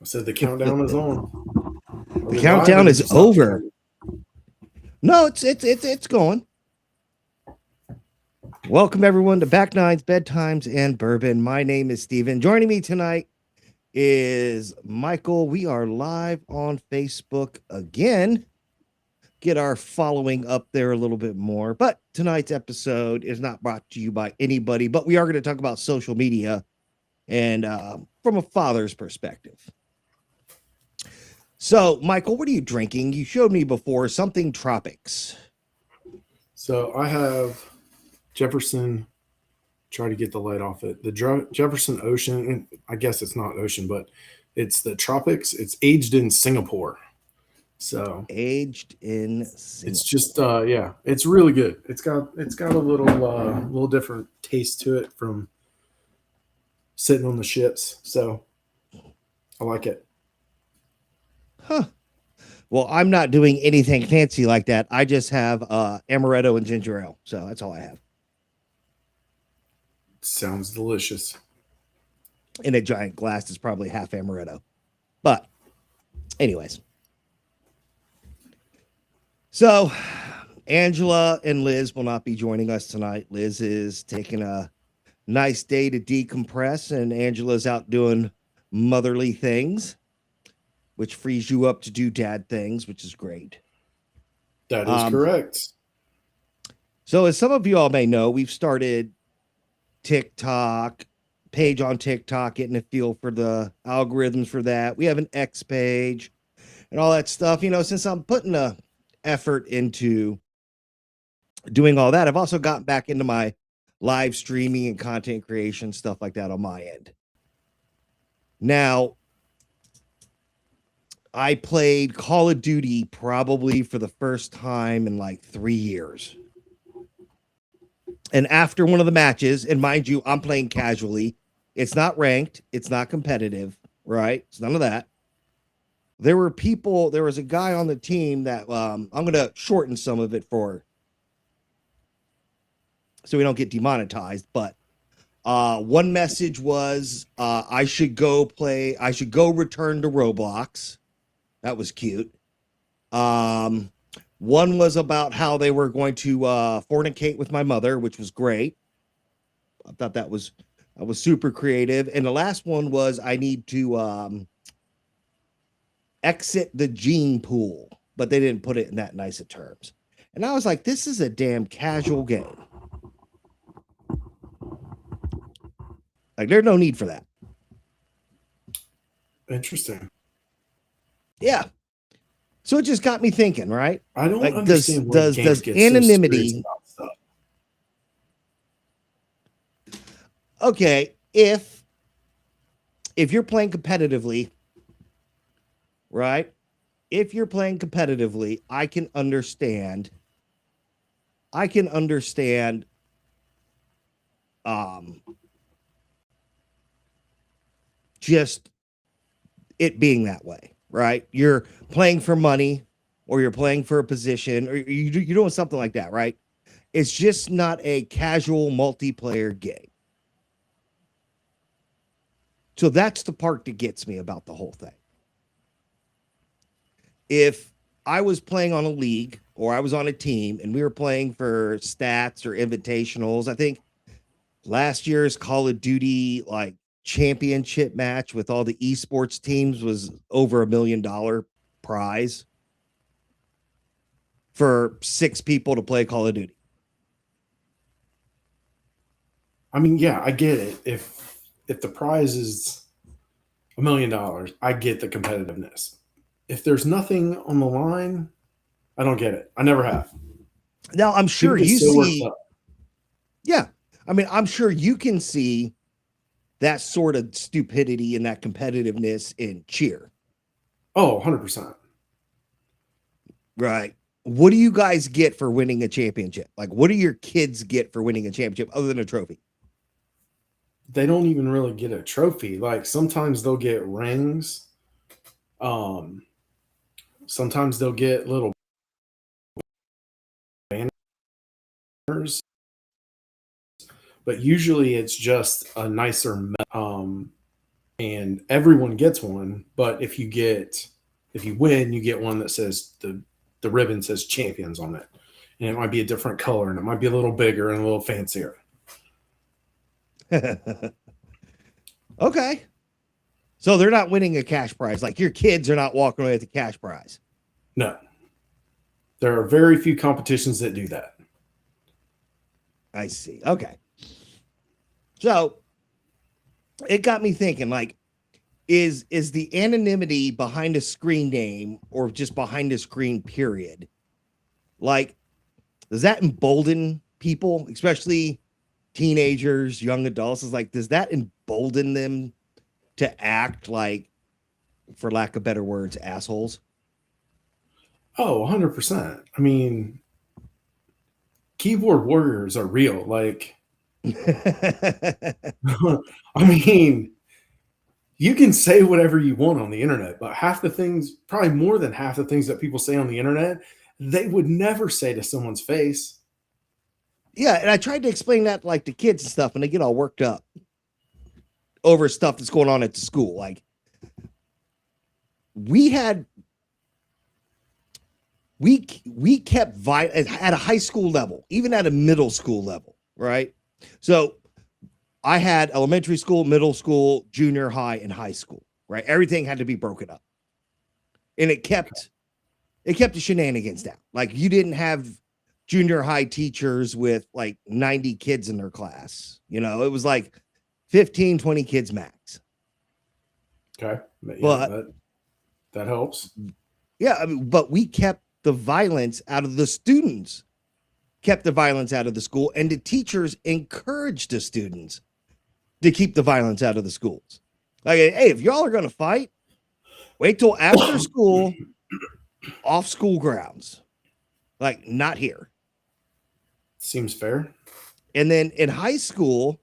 said the countdown is on. The countdown is over. No, it's going. Welcome everyone to Back Nines, Bedtimes, and Bourbon. My name is Steven. Joining me tonight is Michael. We are live on Facebook again. Get our following up there a little bit more. But tonight's episode is not brought to you by anybody, but we are going to talk about social media and from a father's perspective. So, Michael, what are you drinking? You showed me before something tropics. So I have Jefferson. Try to get the light off it. The Jefferson Ocean, and I guess it's not ocean, but it's the tropics. It's aged in Singapore. So Aged in Singapore. It's just yeah, it's really good. It's got a little different taste to it from sitting on the ships. So I like it. Huh. Well, I'm not doing anything fancy like that. I just have amaretto and ginger ale. So that's all I have. Sounds delicious. In a giant glass is probably half amaretto. But anyways. So Angela and Liz will not be joining us tonight. Liz is taking a nice day to decompress, and Angela's out doing motherly things, which frees you up to do dad things, which is great. That is correct. So as some of you all may know, we've started TikTok, page on TikTok, getting a feel for the algorithms for that. We have an X page and all that stuff. You know, since I'm putting a effort into doing all that, I've also gotten back into my live streaming and content creation, stuff like that on my end. Now, I played Call of Duty probably for the first time in like 3 years. And after one of the matches, and mind you, I'm playing casually. It's not ranked. It's not competitive, right? It's none of that. There were people, there was a guy on the team that I'm going to shorten some of it for so we don't get demonetized. But one message was I should go return to Roblox. That was cute. One was about how they were going to fornicate with my mother, which was great. I thought that was super creative. And the last one was I need to exit the gene pool, but they didn't put it in that nice of terms. And I was like, this is a damn casual game. Like, there's no need for that. Interesting. Yeah. So it just got me thinking, right? I don't like, understand does anonymity. So okay, if you're playing competitively, right? If you're playing competitively, I can understand just it being that way, right? You're playing for money, or you're playing for a position, or you're doing something like that, right? It's just not a casual multiplayer game. So that's the part that gets me about the whole thing. If I was playing on a league or I was on a team and we were playing for stats or invitationals, I think last year's Call of Duty like championship match with all the esports teams was over $1 million prize for 6 people to play Call of Duty. I mean, yeah, I get it. If the prize is $1 million, I get the competitiveness. If there's nothing on the line, I don't get it. I never have. Now, I'm sure you see. Yeah. I mean, I'm sure you can see that sort of stupidity and that competitiveness in cheer. Oh, 100%. Right. What do you guys get for winning a championship? Like, what do your kids get for winning a championship other than a trophy? They don't even really get a trophy. Like, sometimes they'll get rings. Sometimes they'll get little banners, but usually it's just a nicer and everyone gets one. But if you win, you get one that says the ribbon says champions on it, and it might be a different color, and it might be a little bigger and a little fancier. Okay. So they're not winning a cash prize. Like your kids are not walking away with a cash prize. No, there are very few competitions that do that. I see. Okay. So it got me thinking, like, is the anonymity behind a screen name or just behind a screen period, like, does that embolden people, especially teenagers, young adults? Is like, does that embolden them to act like, for lack of better words, assholes? Oh, 100%. I mean, keyboard warriors are real. Like, I mean, you can say whatever you want on the internet, but half the things, probably more than half the things that people say on the internet, they would never say to someone's face. Yeah, and I tried to explain that like to kids and stuff, and they get all worked up over stuff that's going on at the school. Like, we kept at a high school level, even at a middle school level, right? So I had elementary school, middle school, junior high, and high school, right? Everything had to be broken up. And it kept the shenanigans down. Like, you didn't have junior high teachers with like 90 kids in their class. You know, it was like 15, 20 kids max. Okay. Yeah, But that helps. Yeah, I mean, but we kept the violence out of the students, kept the violence out of the school, and the teachers encouraged the students to keep the violence out of the schools. Like, hey, if y'all are going to fight, wait till after school, off school grounds. Like, not here. Seems fair. And then in high school,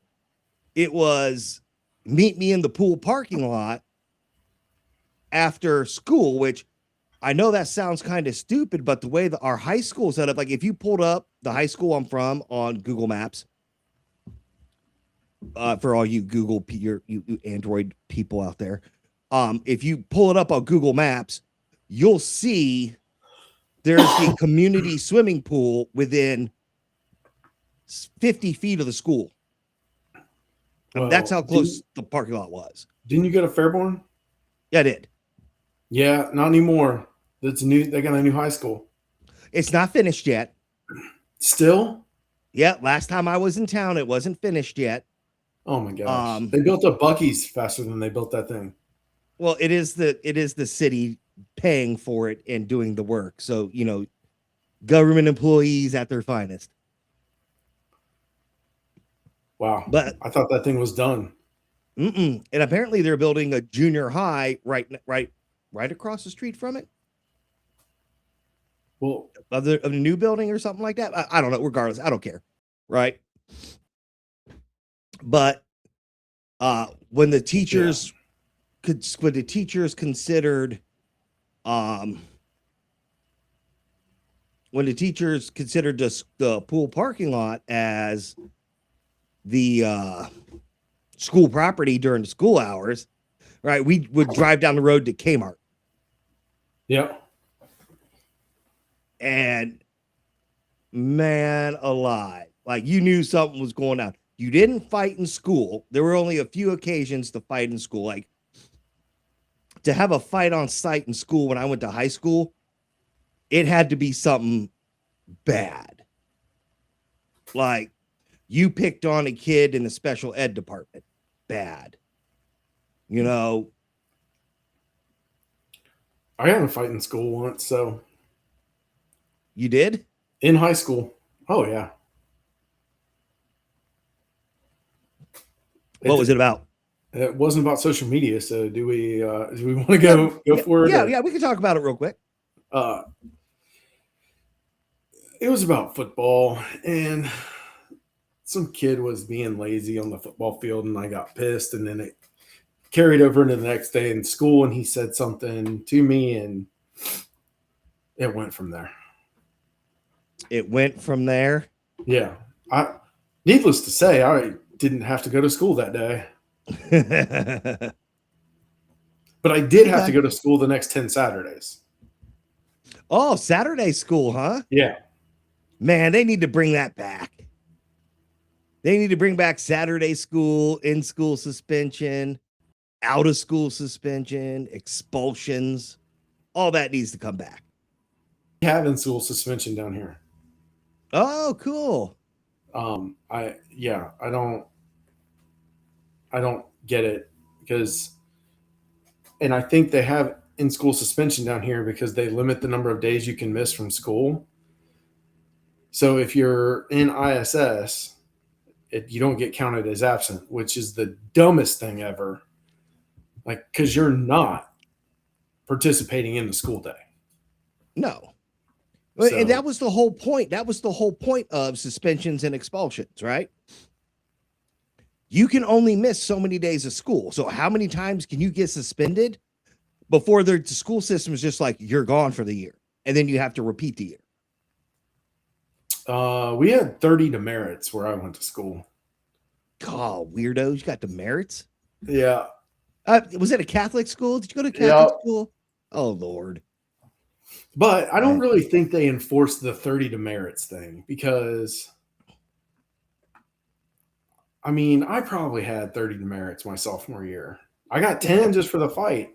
it was meet me in the pool parking lot after school, which I know that sounds kind of stupid, but the way that our high school set up, like if you pulled up the high school I'm from on Google Maps, for all you Google, you Android people out there, if you pull it up on Google Maps, you'll see there's the community swimming pool within 50 feet of the school. Well, that's how close the parking lot was. Didn't you go to Fairborn? Yeah, I did. Yeah, not anymore. That's new. They got a new high school. It's not finished yet. Still? Yeah, last time I was in town, it wasn't finished yet. Oh my gosh. They built a Buc-ee's faster than they built that thing. Well, it is the city paying for it and doing the work. So, you know, government employees at their finest. Wow. But I thought that thing was done. And apparently they're building a junior high right across the street from it. Well, of the new building or something like that. I don't know. Regardless, I don't care. Right. But when the teachers considered the pool parking lot as the school property during the school hours, right, we would drive down the road to Kmart. Yep. And man alive, like, you knew something was going on. You didn't fight in school. There were only a few occasions to fight in school. Like, to have a fight on site in school when I went to high school, it had to be something bad. Like, you picked on a kid in the special ed department. Bad. You know? I got in a fight in school once, so. You did? In high school. Oh, yeah. What was it about? It wasn't about social media, so do we want to go for it? Yeah, we can talk about it real quick. It was about football, and some kid was being lazy on the football field, and I got pissed, and then it carried over into the next day in school, and he said something to me, and it went from there. It went from there? Yeah. Needless to say, I didn't have to go to school that day. But I did have Okay. to go to school the next 10 Saturdays. Oh, Saturday school, huh? Yeah. Man, they need to bring that back. They need to bring back Saturday school, in-school suspension, out-of-school suspension, expulsions. All that needs to come back. We have in-school suspension down here. Oh, cool. I don't get it because, and I think they have in-school suspension down here because they limit the number of days you can miss from school. So if you're in ISS, you don't get counted as absent, which is the dumbest thing ever. Like, because you're not participating in the school day. No. So, And that was the whole point. That was the whole point of suspensions and expulsions, right? You can only miss so many days of school. So how many times can you get suspended before the school system is just like, you're gone for the year? And then you have to repeat the year. we had 30 demerits where I went to school. Oh, weirdos. You got demerits? Yeah. Was it a Catholic school? Did you go to Catholic school? Oh, Lord. But I don't really think they enforced the 30 demerits thing because, I mean, I probably had 30 demerits my sophomore year. I got 10 just for the fight.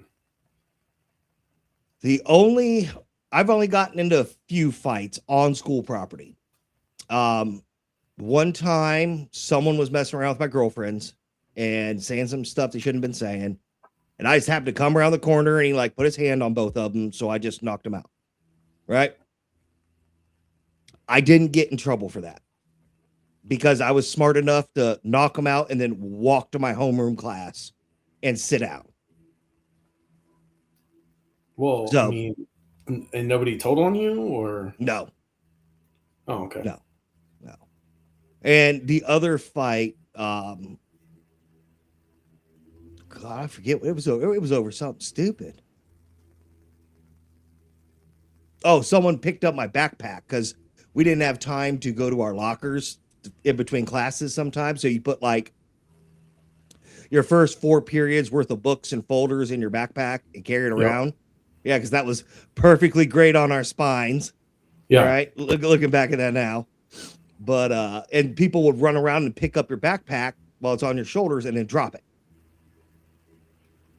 I've only gotten into a few fights on school property. One time someone was messing around with my girlfriends and saying some stuff they shouldn't have been saying. And I just happened to come around the corner and he like put his hand on both of them. So I just knocked him out. Right. I didn't get in trouble for that because I was smart enough to knock him out and then walk to my homeroom class and sit down. Well, So, I mean, and nobody told on you or? No. Oh, okay. No. And the other fight, God, I forget what it was over. It was over something stupid. Oh, someone picked up my backpack because we didn't have time to go to our lockers in between classes sometimes. So you put like your first 4 periods worth of books and folders in your backpack and carry it around. Yep. Yeah, because that was perfectly great on our spines. Yeah. Right. Looking back at that now. But and people would run around and pick up your backpack while it's on your shoulders and then drop it.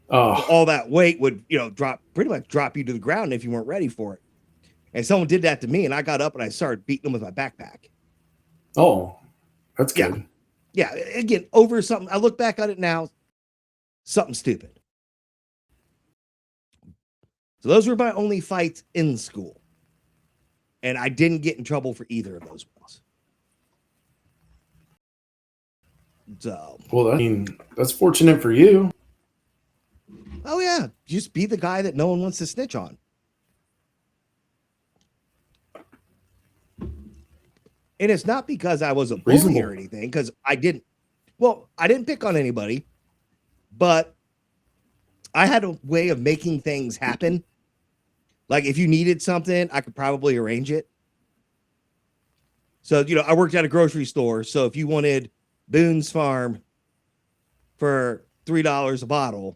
Oh, so all that weight would, pretty much drop you to the ground if you weren't ready for it. And someone did that to me, and I got up and I started beating them with my backpack. Oh, that's good. Yeah. Again, over something. I look back on it now, something stupid. So those were my only fights in school. And I didn't get in trouble for either of those ones. So, well, I mean, that's fortunate for you. Oh, yeah. Just be the guy that no one wants to snitch on. And it's not because I was a bully or anything, because I didn't pick on anybody, but I had a way of making things happen. Like if you needed something, I could probably arrange it. So, I worked at a grocery store. So if you wanted Boone's Farm for $3 a bottle,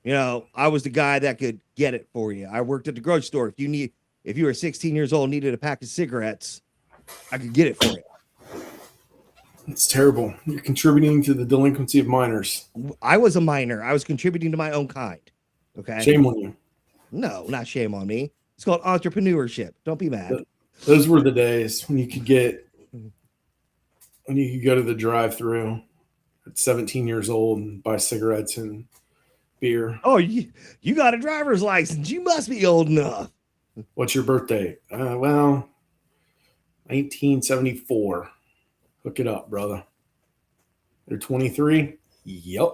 I was the guy that could get it for you. I worked at the grocery store. If you were 16 years old, needed a pack of cigarettes, I could get it for you. It's terrible. You're contributing to the delinquency of minors. I was a minor. I was contributing to my own kind. Okay. Shame on you. No, not shame on me. It's called entrepreneurship. Don't be mad. Those were the days when you could go to the drive-thru at 17 years old and buy cigarettes and beer. Oh, you got a driver's license. You must be old enough. What's your birthday? Well, 1974. Hook it up, brother. You're 23? Yep.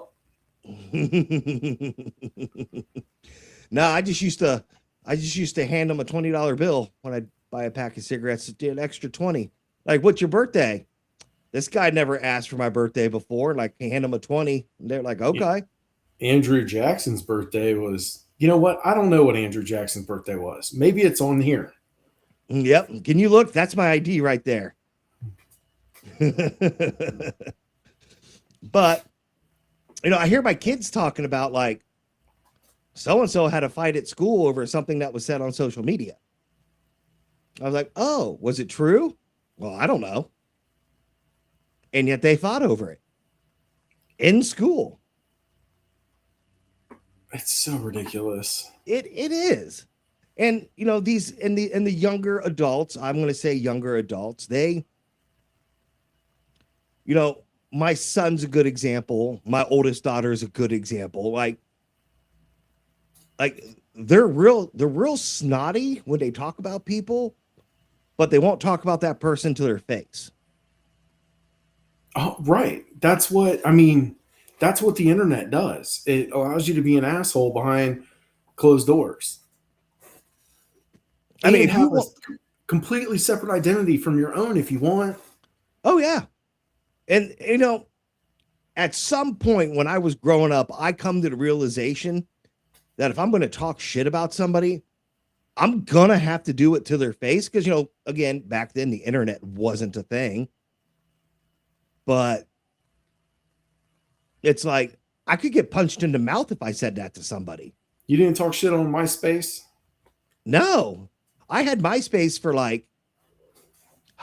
No, I just used to hand them a $20 bill when I'd buy a pack of cigarettes. It did an extra 20. Like, what's your birthday? This guy never asked for my birthday before. Like, hand him a 20. And they're like, okay. Andrew Jackson's birthday was, you know what? I don't know what Andrew Jackson's birthday was. Maybe it's on here. Yep. Can you look? That's my ID right there. But, I hear my kids talking about like, so-and-so had a fight at school over something that was said on social media. I was like, oh, was it true? Well, I don't know. And yet they fought over it in school. It's so ridiculous. It is. And you know, these and the younger adults, I'm going to say younger adults, they, you know, my son's a good example. My oldest daughter is a good example. Like they're real snotty when they talk about people, but they won't talk about that person to their face. Oh, right. That's what I mean. That's what the internet does. It allows you to be an asshole behind closed doors. I mean, And if you have a want, completely separate identity from your own if you want. oh yeah. And you know, at some point when I was growing up, I come to the realization that if I'm going to talk shit about somebody, I'm going to have to do it to their face. Because, you know, again, back then the internet wasn't a thing. But it's like I could get punched in the mouth if I said that to somebody. You didn't talk shit on MySpace? No, I had MySpace for like,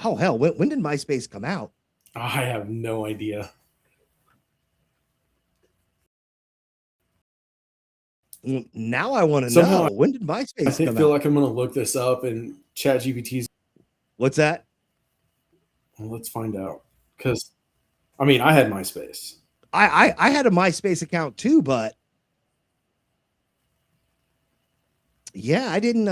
oh, hell, when did MySpace come out? I have no idea. Now I want to Somehow know, when did MySpace come feel out? like I'm going to look this up and ChatGPT's. What's that? Well, let's find out. Because, I mean, I had MySpace. I had a MySpace account too, but yeah, I didn't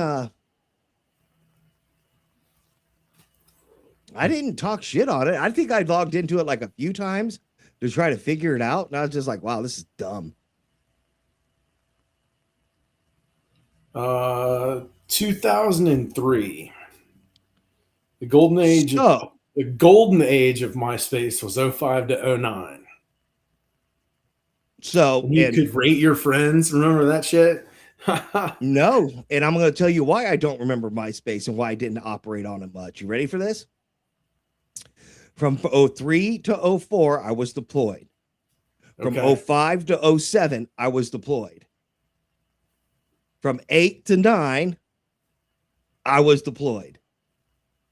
talk shit on it. I think I logged into it like a few times to try to figure it out, and I was just like, wow, this is dumb. 2003. The golden age So, of MySpace was 05 to 09. You and could rate your friends. Remember that shit? no, and I'm going to tell you why I don't remember MySpace and why I didn't operate on it much. You ready for this? From 03 to 04, I was deployed. From Okay. 05 to 07, I was deployed. From 8 to 9, I was deployed.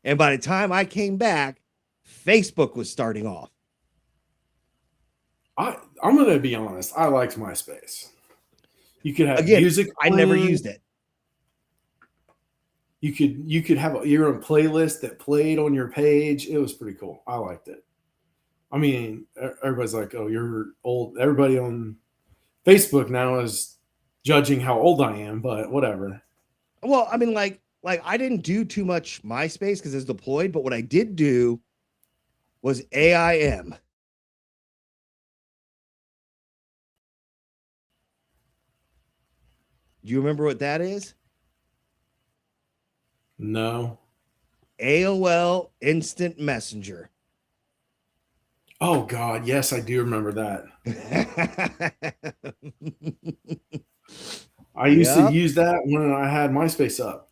And by the time I came back, Facebook was starting off. I'm going to be honest. I liked MySpace. You could have Again, music. I never playing. used it. You could have your own playlist that played on your page. It was pretty cool. I liked it. I mean, everybody's like, "Oh, you're old." Everybody on Facebook now is judging how old I am, but whatever. Well, I mean, like I didn't do too much MySpace because it's deployed, but what I did do was AIM. Do you remember what that is? No. AOL Instant Messenger. Oh God, yes, I do remember that. I used to use that when I had MySpace up.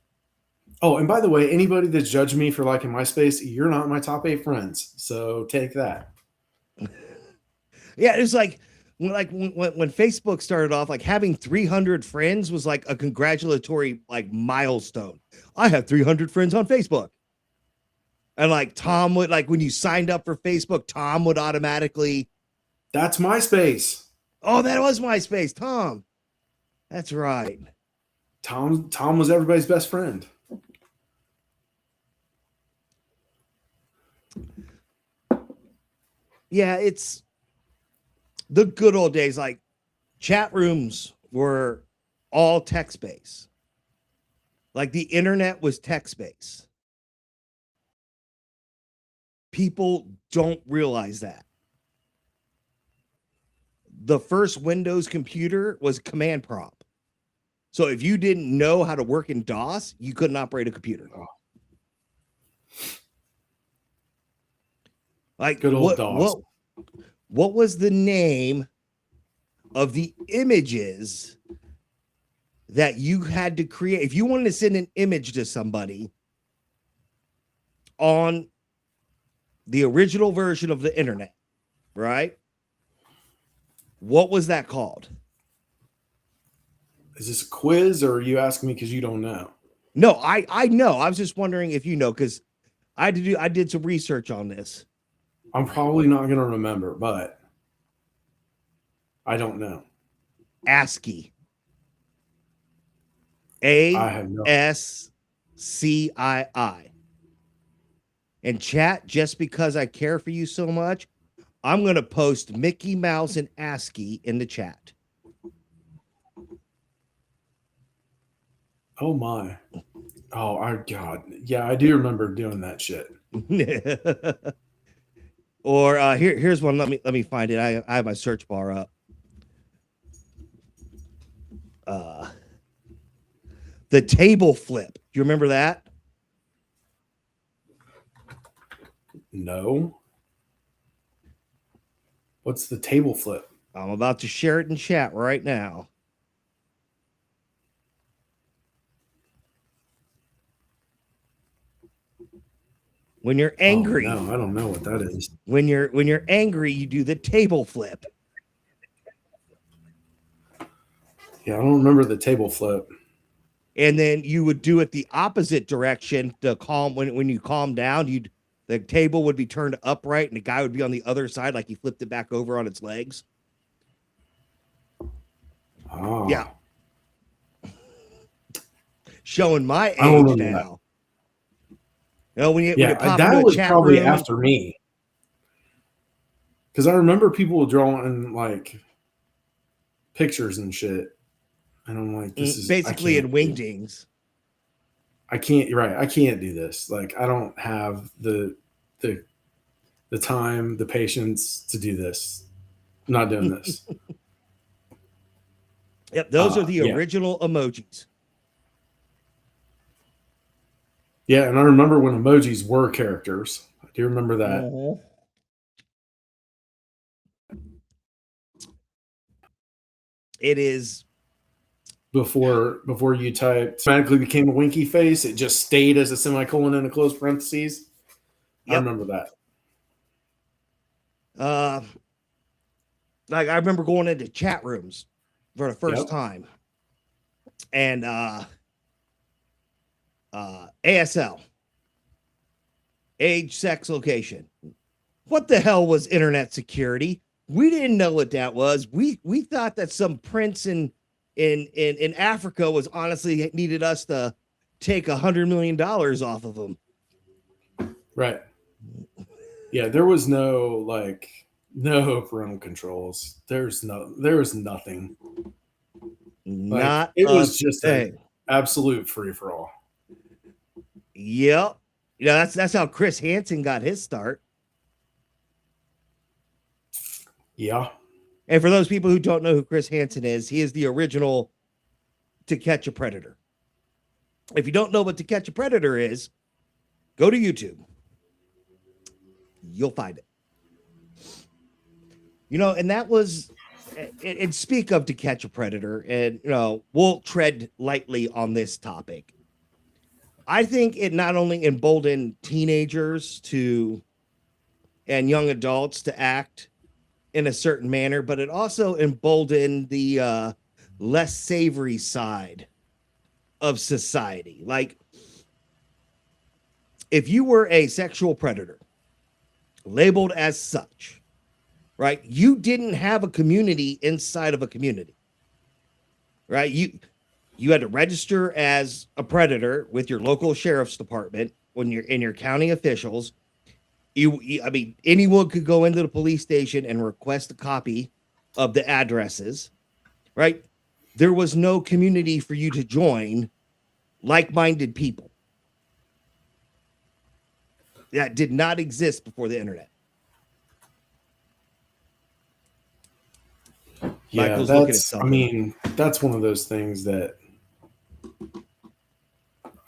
Oh, and by the way, anybody that's judged me for liking MySpace, you're not my top 8 friends. So take that. Yeah, it was like when Facebook started off, like having 300 friends was like a congratulatory like milestone. I have 300 friends on Facebook. And like Tom would, like when you signed up for Facebook, Tom would automatically. That's MySpace. Oh, that was MySpace, Tom. That's right. Tom was everybody's best friend. Yeah, it's the good old days. Like chat rooms were all text based. Like the internet was text based. People don't realize that. The first Windows computer was command prompt. So if you didn't know how to work in DOS, you couldn't operate a computer. Like good old DOS. What was the name of the images that you had to create? If you wanted to send an image to somebody on the original version of the internet, right? What was that called? Is this a quiz or are you asking me because you don't know? No, I know. I was just wondering if you know, because I did some research on this. I'm probably not going to remember, but I don't know. ASCII. I have no. ASCII. And chat, just because I care for you so much, I'm going to post Mickey Mouse and ASCII in the chat. Oh my. Oh, God. Yeah, I do remember doing that shit. Or here's one. Let me find it. I have my search bar up. The table flip. Do you remember that? No. What's the table flip? I'm about to share it in chat right now. When you're angry. Oh, no, I don't know what that is. When you're angry, you do the table flip. Yeah, I don't remember the table flip. And then you would do it the opposite direction to calm. When you calm down, the table would be turned upright and the guy would be on the other side, like he flipped it back over on its legs. Oh. Yeah. Showing my age now. You know, when you pop that into a was chat probably room, after me. Because I remember people drawing like pictures and shit. And I'm like, this is basically in wingdings. I can't. You're right. I can't do this. Like, I don't have the time, the patience to do this. I'm not doing this. Yep, those are the original emojis. Yeah, and I remember when emojis were characters. I do remember that. Uh-huh. It is before you typed automatically became a winky face. It just stayed as a semicolon in a closed parentheses. Yep. I remember that. Like I remember going into chat rooms for the first time, and ASL, age, sex, location. What the hell was internet security? We didn't know what that was. We thought that some prince in Africa was honestly needed us to take $100 million off of them. Right. Yeah, there was no parental controls. There was nothing. Not it was just an absolute free for all. Yep. That's how Chris Hansen got his start. Yeah. And for those people who don't know who Chris Hansen is, he is the original To Catch a Predator. If you don't know what To Catch a Predator is, go to YouTube. You'll find it. And that was, and speak of To Catch a Predator, and, we'll tread lightly on this topic. I think it not only emboldened teenagers and young adults to act in a certain manner, but it also emboldened the less savory side of society. Like, if you were a sexual predator, labeled as such, right? You didn't have a community inside of a community, right? You had to register as a predator with your local sheriff's department when you're in your county officials. Anyone could go into the police station and request a copy of the addresses, right? There was no community for you to join like-minded people. That did not exist before the internet. Yeah, that's one of those things that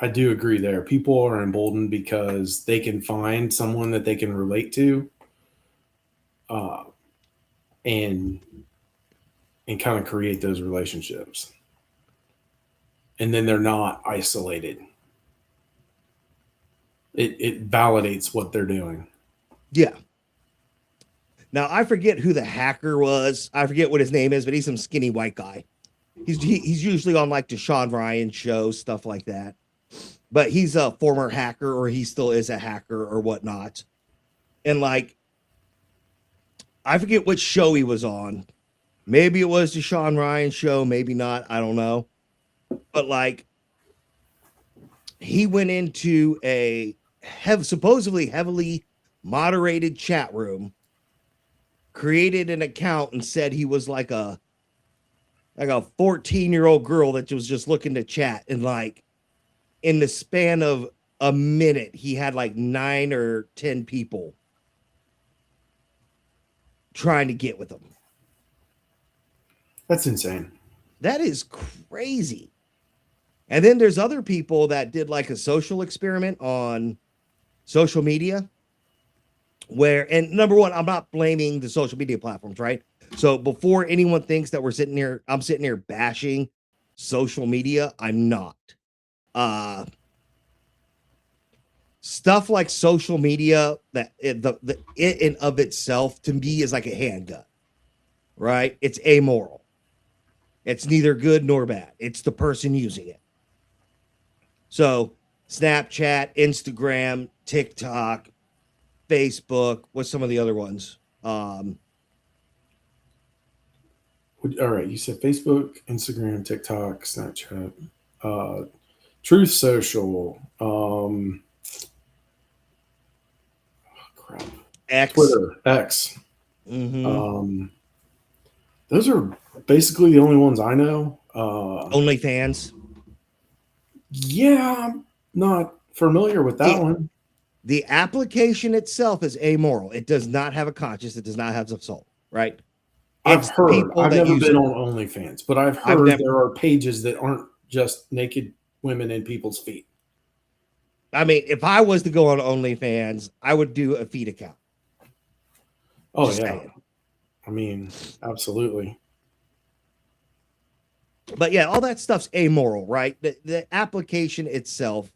I do agree there. People are emboldened because they can find someone that they can relate to, and kind of create those relationships. And then they're not isolated. It validates what they're doing. Yeah. Now, I forget who the hacker was. I forget what his name is, but he's some skinny white guy. He's usually on like Deshaun Ryan shows, stuff like that. But he's a former hacker, or he still is a hacker or whatnot. And like, I forget which show he was on. Maybe it was Deshaun Ryan show, maybe not. I don't know. But like, he went into a supposedly heavily moderated chat room, created an account, and said he was like a 14-year-old girl that was just looking to chat. And like, in the span of a minute, he had like 9 or 10 people trying to get with him. That's insane. That is crazy. And then there's other people that did like a social experiment on social media where, and number one, I'm not blaming the social media platforms, right? So before anyone thinks that I'm sitting here bashing social media, I'm not. Stuff like social media, that it in of itself to me is like a handgun, right? It's amoral. It's neither good nor bad. It's the person using it. So Snapchat, Instagram, TikTok, Facebook, what's some of the other ones? All right, you said Facebook, Instagram, TikTok, Snapchat, Truth Social, crap, X, Twitter, X. mm-hmm. Those are basically the only ones I know. OnlyFans. Yeah, I'm not familiar with that one. The application itself is amoral. It does not have a conscience. It does not have a soul, right? I've heard. I've never been on OnlyFans, but I've heard there are pages that aren't just naked women in people's feet. I mean, if I was to go on OnlyFans, I would do a feet account. Oh, just yeah. Saying. I mean, absolutely. But yeah, all that stuff's amoral, right? The application itself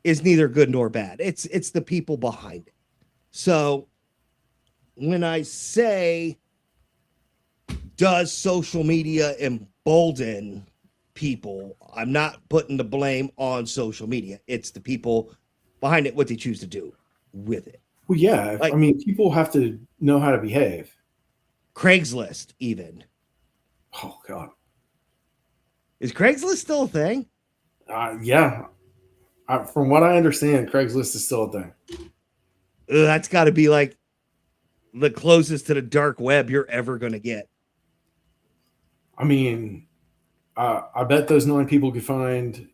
is neither good nor bad. It's the people behind it. So when I say, does social media embolden people, I'm not putting the blame on social media. It's the people behind it, what they choose to do with it. Well, yeah. Like, I mean, people have to know how to behave. Craigslist, even. Oh, God. Is Craigslist still a thing? Yeah. From what I understand, Craigslist is still a thing. That's got to be like the closest to the dark web you're ever going to get. I mean, I bet those 9 people could find.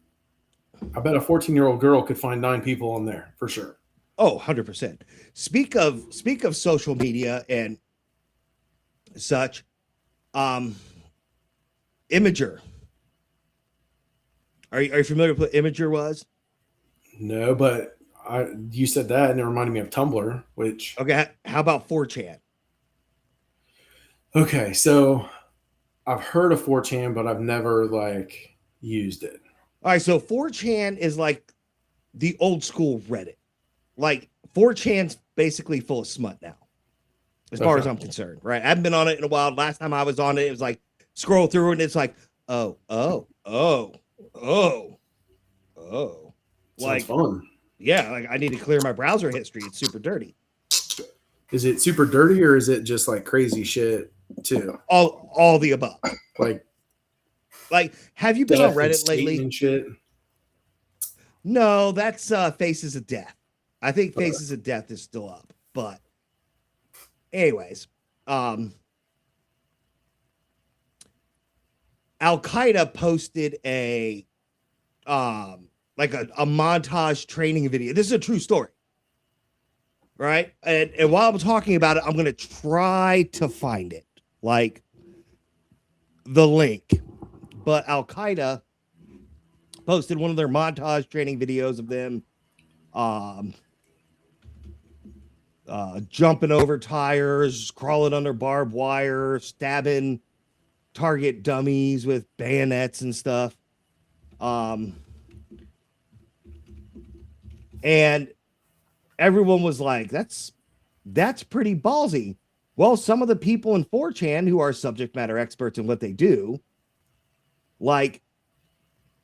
I bet a 14-year-old girl could find 9 people on there for sure. Oh, 100%. Speak of social media and such. Imager. Are you familiar with what Imager was? No, but you said that and it reminded me of Tumblr, which. Okay, how about 4chan? Okay, so I've heard of 4chan, but I've never like used it. All right, so 4chan is like the old school Reddit. Like 4chan's basically full of smut now, as far as I'm concerned, right? I haven't been on it in a while. Last time I was on it, it was like scroll through and it's like, oh. Sounds fun. Yeah, like I need to clear my browser history. It's super dirty. Is it super dirty or is it just like crazy shit too? All the above. Like have you been on Reddit lately? And shit? No, that's Faces of Death. I think Faces of Death is still up. But anyways, Al-Qaeda posted a montage training video. This is a true story. Right? And while I'm talking about it, I'm going to try to find it. Like the link. But Al-Qaeda posted one of their montage training videos of them jumping over tires, crawling under barbed wire, stabbing target dummies with bayonets and stuff. And everyone was like, that's pretty ballsy. Well, some of the people in 4chan who are subject matter experts in what they do like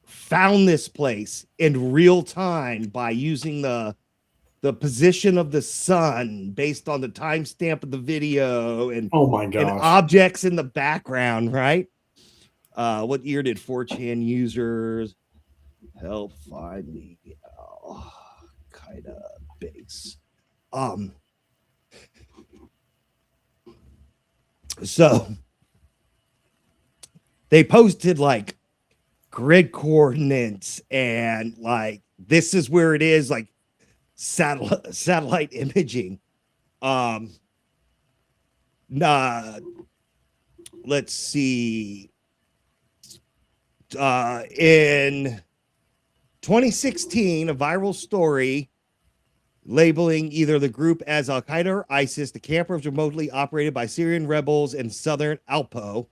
found this place in real time by using the position of the sun based on the timestamp of the video Oh my and gosh. objects in the background, right? What year did 4chan users help find the kind of base? So they posted like grid coordinates and like this is where it is, like satellite imaging. Nah, let's see. In 2016, a viral story labeling either the group as Al Qaeda or ISIS, the camp was remotely operated by Syrian rebels in southern Aleppo.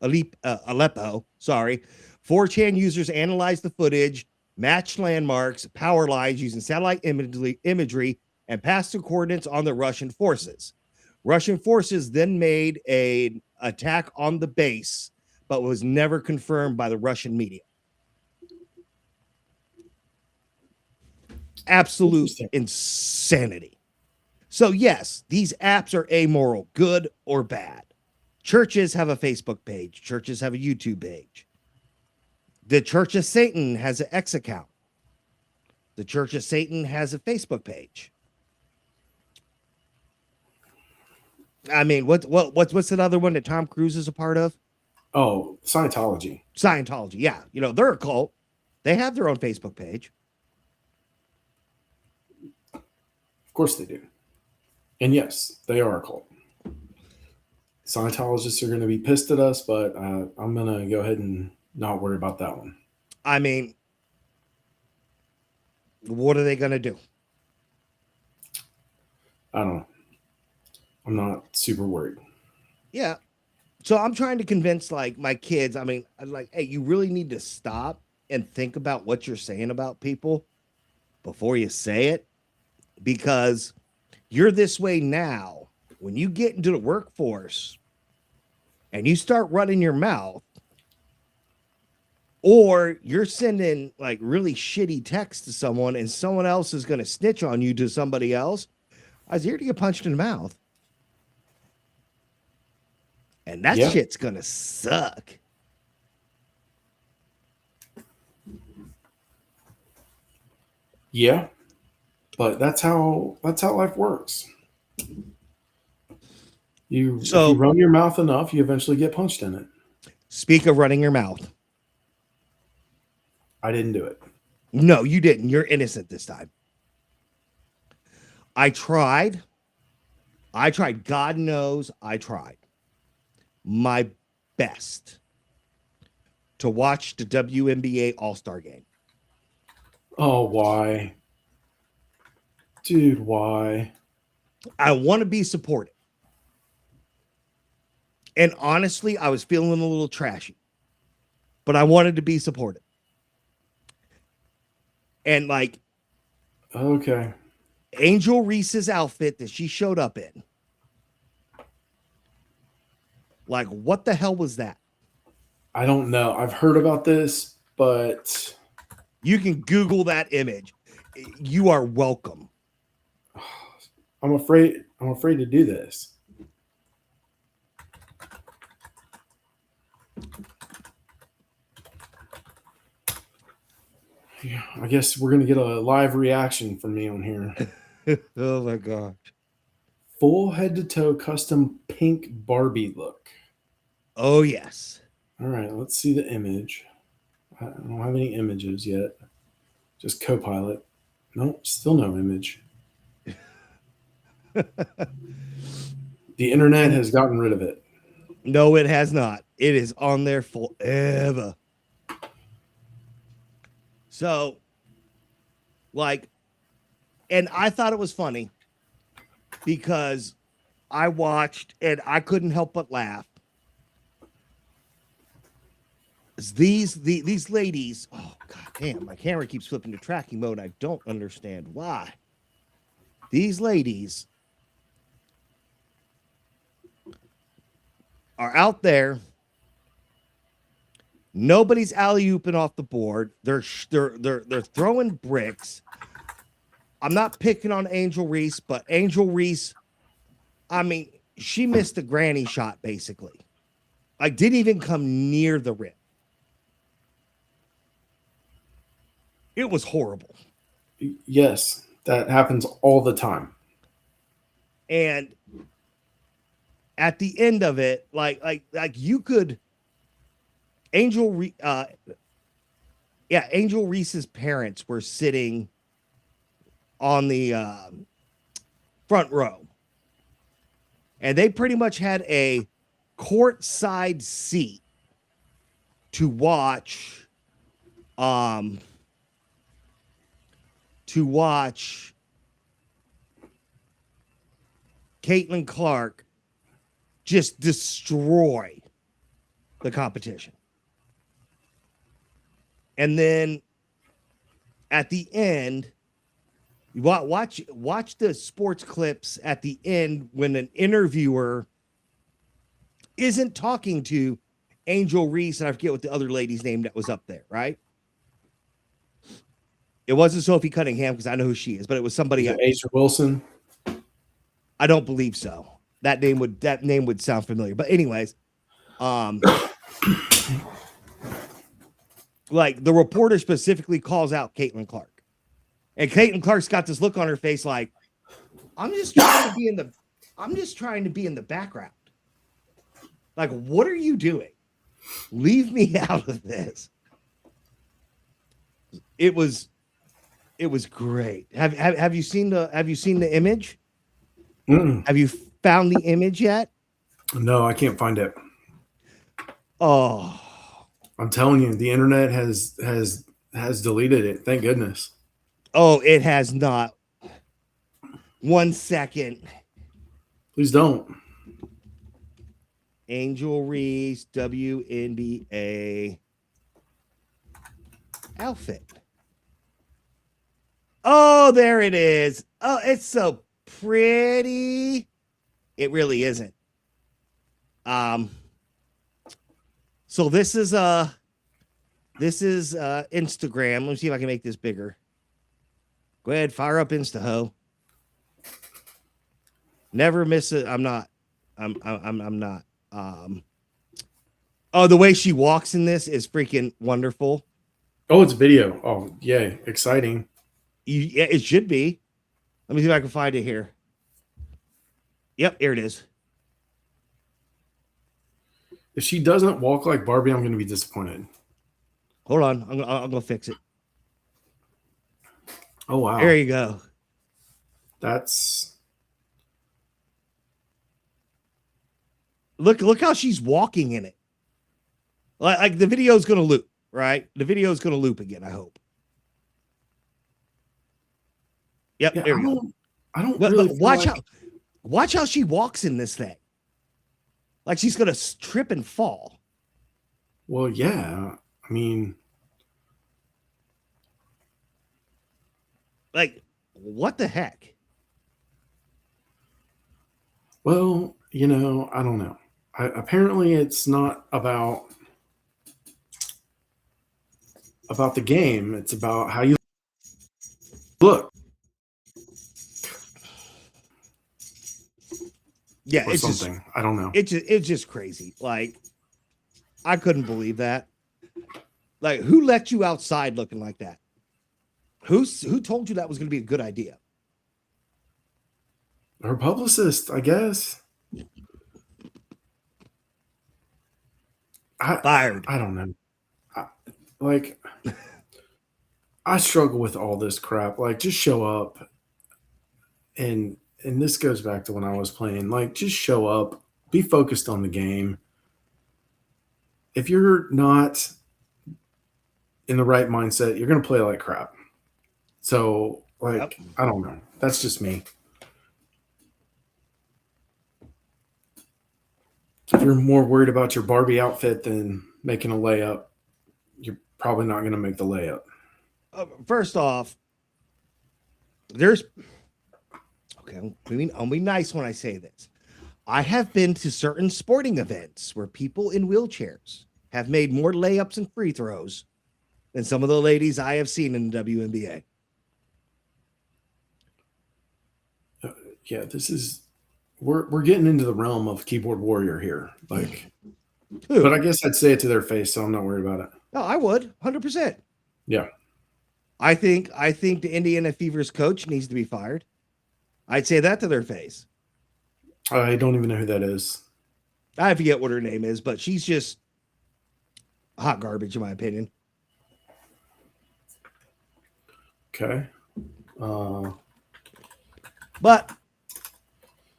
4chan users analyzed the footage, matched landmarks, power lines using satellite imagery, and passed the coordinates on the Russian forces. Russian forces then made an attack on the base, but was never confirmed by the Russian media. Absolute insanity. So, yes, these apps are amoral, good or bad. Churches have a Facebook page. Churches have a YouTube page. The Church of Satan has an X account. The Church of Satan has a Facebook page. I mean, what's another one that Tom Cruise is a part of? Oh, Scientology. Scientology. Yeah, they're a cult. They have their own Facebook page. Of course they do. And yes, they are a cult. Scientologists are going to be pissed at us, but I'm going to go ahead and not worry about that one. I mean, what are they going to do? I don't know. I'm not super worried. Yeah. So I'm trying to convince like my kids. I mean, I'm like, hey, you really need to stop and think about what you're saying about people before you say it, because you're this way now. When you get into the workforce and you start running your mouth, or you're sending like really shitty text to someone and someone else is going to snitch on you to somebody else, I was here to get punched in the mouth. And that shit's going to suck. Yeah. But that's how life works. If you run your mouth enough, you eventually get punched in it. Speak of running your mouth. I didn't do it. No, you didn't. You're innocent this time. I tried. God knows I tried my best to watch the WNBA All-Star game. Oh, why? Dude, why? I want to be supportive. And honestly, I was feeling a little trashy, but I wanted to be supportive. And like, okay, Angel Reese's outfit that she showed up in, like, what the hell was that? I don't know. I've heard about this, but you can Google that image. You are welcome. I'm afraid to do this. Yeah, I guess we're gonna get a live reaction from me on here. Oh my gosh. Full head to toe custom pink Barbie look. Oh yes. All right, let's see the image. I don't have any images yet. Just Copilot. Nope, still no image. The internet has gotten rid of it. No, it has not. It is on there forever. So, like, and I thought it was funny because I watched and I couldn't help but laugh. These ladies, oh god damn, my camera keeps flipping to tracking mode. I don't understand why. These ladies are out there Nobody's alley-ooping off the board. They're throwing bricks. I'm not picking on Angel Reese, but Angel Reese, I mean, she missed a granny shot basically. Like, didn't even come near the rim. It was horrible. Yes, that happens all the time. And at the end of it, like you could Angel Reese's parents were sitting on the front row, and they pretty much had a courtside seat to watch Caitlin Clark just destroy the competition. And then at the end, watch the sports clips at the end when an interviewer isn't talking to Angel Reese, and I forget what the other lady's name that was up there, right? It wasn't Sophie Cunningham, because I know who she is, but it was somebody else. Asia Wilson. I don't believe so. That name would sound familiar. But anyways, like the reporter specifically calls out Caitlin Clark. And Caitlin Clark's got this look on her face like, I'm just trying to be in the background. Like, what are you doing? Leave me out of this. It was great. Have you seen the image? Mm-mm. Have you found the image yet? No, I can't find it. Oh, I'm telling you, the internet has deleted it. Thank goodness. oh, it has not. 1 second. Please don't. Angel Reese WNBA outfit. Oh, there it is. Oh, it's so pretty. It really isn't. So this is Instagram. Let me see if I can make this bigger. Go ahead, fire up Instaho. Never miss it. I'm not. Oh, the way she walks in this is freaking wonderful. Oh, it's video. Oh, yay. Exciting. Yeah, it should be. Let me see if I can find it here. Yep, here it is. If she doesn't walk like Barbie, I'm going to be disappointed. Hold on. I'm gonna fix it. Oh, wow. There you go. That's... Look how she's walking in it. Like the video's gonna loop, right? The video's gonna loop again, I hope. Yep, Yeah, there we go. I don't But really watch how she walks in this thing. Like she's gonna trip and fall. Well, yeah. I mean, like, what the heck? well, I don't know. Apparently, it's not about the game. It's about how you look. Yeah, Or it's something. I don't know. It's just crazy. Like, I couldn't believe that. Like, who let you outside looking like that? Who told you that was going to be a good idea? Her publicist, I guess. Fired. I don't know. I struggle with all this crap. Like, just show up. And this goes back to when I was playing. Like, just show up. Be focused on the game. If you're not in the right mindset, you're going to play like crap. So, like, Yep. I don't know. That's just me. If you're more worried about your Barbie outfit than making a layup, you're probably not going to make the layup. First off, there's okay. I'll be nice when I say this. I have been to certain sporting events where people in wheelchairs have made more layups and free throws than some of the ladies I have seen in the WNBA. Yeah, this is we're getting into the realm of keyboard warrior here. Like, Who? but I guess I'd say it to their face, so I'm not worried about it. No, I would 100%. Yeah, I think the Indiana Fever's coach needs to be fired. I'd say that to their face. I don't even know who that is. I forget what her name is, but she's just hot garbage in my opinion. Okay. But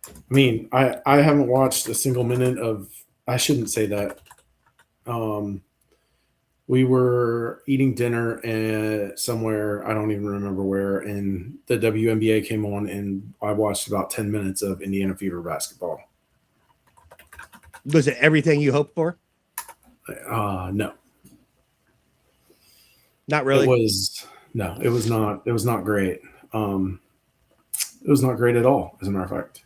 I mean, I haven't watched a single minute of. I shouldn't say that. We were eating dinner at somewhere, I don't even remember where, and the WNBA came on, and I watched about 10 minutes of Indiana Fever basketball. was it everything you hoped for? No, Not really. It was not. It was not great. It was not great at all, as a matter of fact.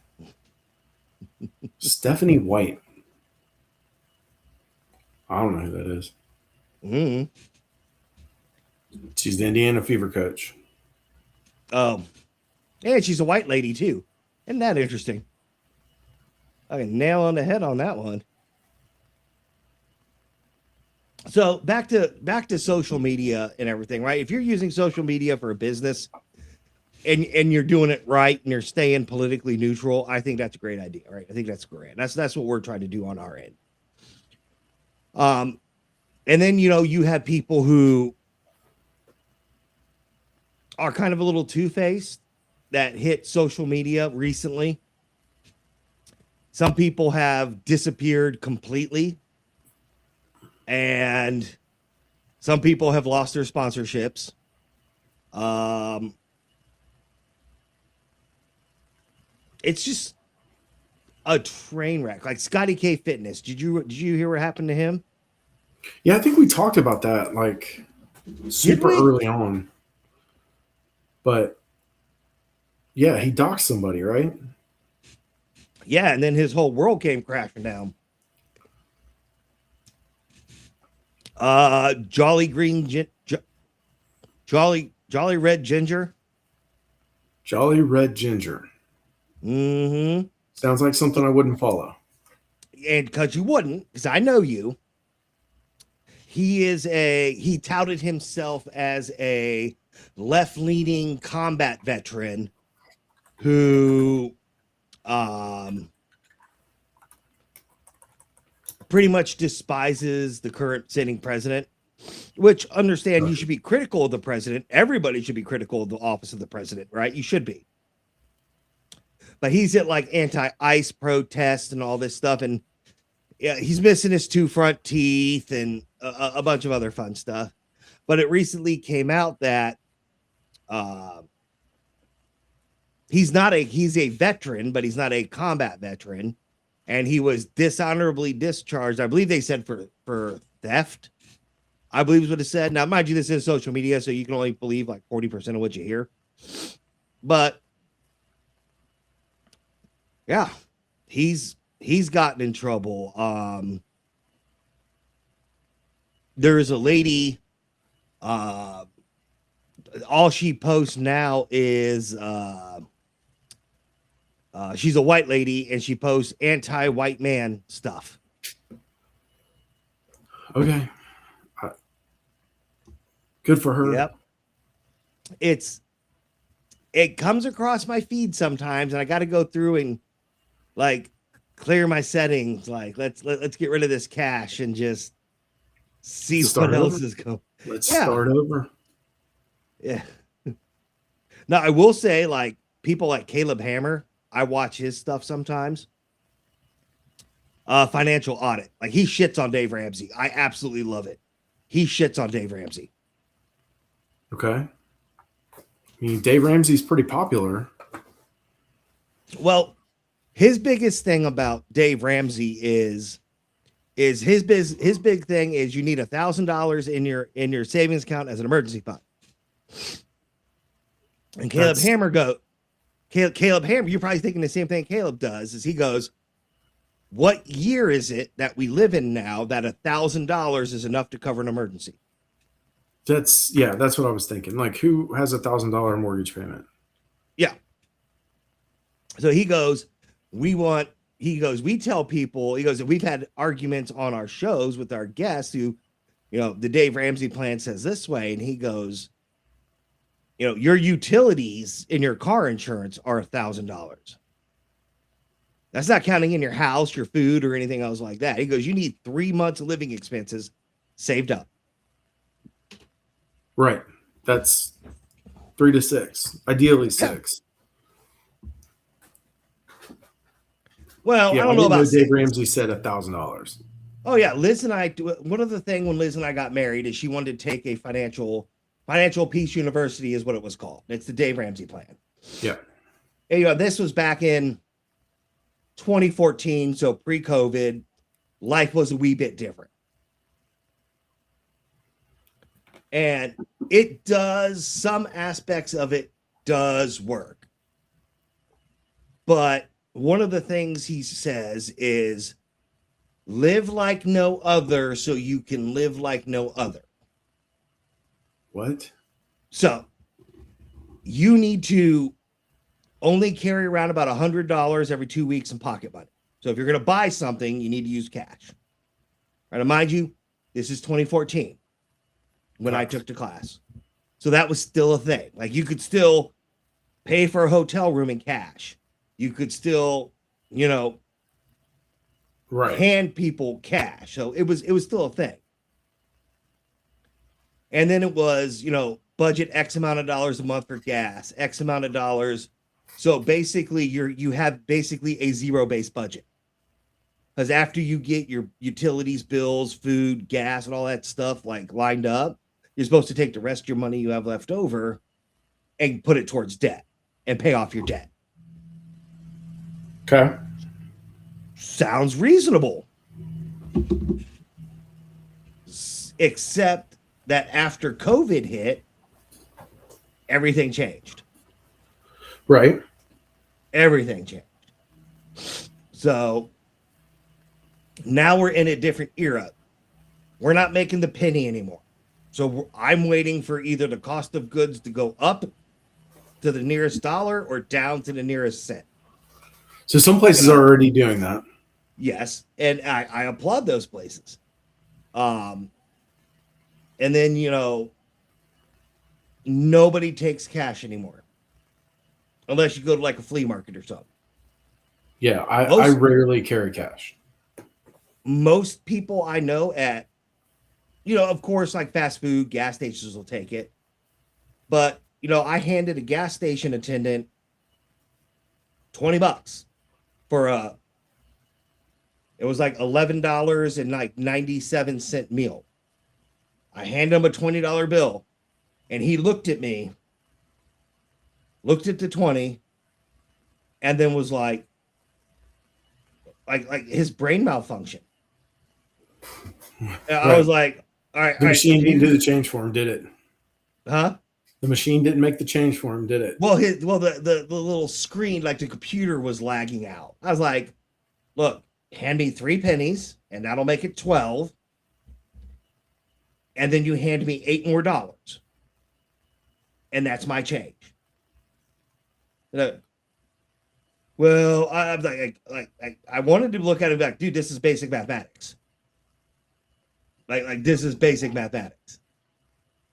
Stephanie White. I don't know who that is. Mm-hmm. She's the Indiana Fever coach. Oh, and she's a white lady too. Isn't that interesting? I can nail on the head on that one. So back to social media and everything, right? If you're using social media for a business and you're doing it right and you're staying politically neutral, I think that's a great idea, right? I think that's great. That's what we're trying to do on our end. And then you have people who are kind of a little two-faced that hit social media recently. Some people have disappeared completely. And some people have lost their sponsorships. It's just a train wreck. Like Scotty K Fitness. Did you hear what happened to him? Yeah, I think we talked about that like super early on. But yeah, he doxed somebody, right? Yeah, and then his whole world came crashing down. Jolly Red Ginger. Jolly Red Ginger. Mm-hmm. Sounds like something I wouldn't follow. And because you wouldn't, because I know you. He touted himself as a left-leaning combat veteran who pretty much despises the current sitting president, which understand you should be critical of the president. Everybody should be critical of the office of the president, right? You should be. But he's at like anti-ICE protests and all this stuff. And yeah, he's missing his 2 front teeth and a bunch of other fun stuff. But it recently came out that he's a veteran, but he's not a combat veteran. And he was dishonorably discharged. I believe they said for theft. I believe is what it said. Now, mind you, this is social media, so you can only believe like 40% of what you hear. But yeah, he's gotten in trouble. There is a lady. All she posts now is she's a white lady and she posts anti-white man stuff. Okay. Good for her. Yep. It comes across my feed sometimes and I got to go through and like clear my settings. Like let's get rid of this cache and just see what else is going. Let's start over. Yeah. Now I will say like people like Caleb Hammer, I watch his stuff sometimes. Financial Audit. Like he shits on Dave Ramsey. I absolutely love it. He shits on Dave Ramsey. Okay. I mean, Dave Ramsey's pretty popular. Well, his biggest thing about Dave Ramsey is his big thing is you need $1,000 in your savings account as an emergency fund. And Caleb Hammer, you're probably thinking the same thing Caleb does, is he goes, what year is it that we live in now that $1,000 is enough to cover an emergency? That's what I was thinking. Like, who has $1,000 mortgage payment? Yeah. So he goes, we tell people, he goes, we've had arguments on our shows with our guests who, the Dave Ramsey plan says this way. And he goes, your utilities in your car insurance are $1,000. That's not counting in your house, your food, or anything else like that. He goes, you need 3 months of living expenses saved up. Right. That's 3 to 6, ideally 6. Well, Yeah, I don't know about Dave Ramsey said $1,000. Oh yeah, Liz and I. One of the thing when Liz and I got married is she wanted to take a financial peace university is what it was called. It's the Dave Ramsey plan. Yeah. And, this was back in 2014, so pre-COVID. Life was a wee bit different, and it does, some aspects of it does work, but one of the things he says is live like no other so you can live like no other. What? So you need to only carry around about $100 every 2 weeks in pocket money. So if you're going to buy something, you need to use cash. Right? And mind you, this is 2014 when I took the class. So that was still a thing. Like, you could still pay for a hotel room in cash. You could still, hand people cash. So it was still a thing. And then it was, budget X amount of dollars a month for gas, X amount of dollars. So basically you have basically a zero-based budget. Because after you get your utilities, bills, food, gas, and all that stuff like lined up, you're supposed to take the rest of your money you have left over and put it towards debt and pay off your debt. Okay. Sounds reasonable. Except that after COVID hit, everything changed. Right. Everything changed. So now we're in a different era. We're not making the penny anymore. So I'm waiting for either the cost of goods to go up to the nearest dollar or down to the nearest cent. So some places are already doing that. Yes. And I applaud those places. And then, nobody takes cash anymore. Unless you go to like a flea market or something. Yeah, I rarely carry cash. Most people I know at, of course, like fast food, gas stations will take it. But, I handed a gas station attendant $20 for it was like $11 and like 97-cent meal. I handed him a $20 bill and he looked at me, looked at the 20, and then was like his brain malfunction. Right. I was like, all right. The machine didn't do the change for him, did it? Huh? The machine didn't make the change for him, did it? Well, the little screen, like the computer was lagging out. I was like, look, hand me 3 pennies and that'll make it 12. And then you hand me $8 more. And that's my change. Well, I'm like, I wanted to look at it like, dude, this is basic mathematics. Like this is basic mathematics.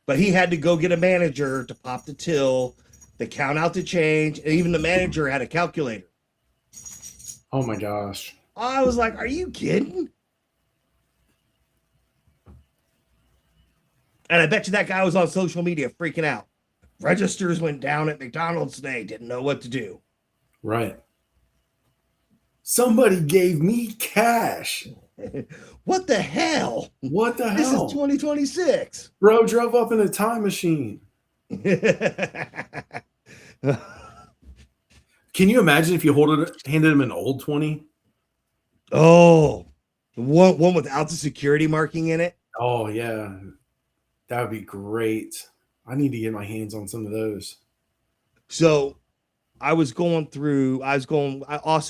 But he had to go get a manager to pop the till, to count out the change, and even the manager had a calculator. Oh my gosh. I was like, are you kidding? And I bet you that guy was on social media freaking out. Registers went down at McDonald's today, didn't know what to do. Right. Somebody gave me cash. What the hell? What the hell? This is 2026. Bro drove up in a time machine. Can you imagine if you handed him an old 20? Oh, one without the security marking in it? Oh, yeah. That would be great. I need to get my hands on some of those. So Austin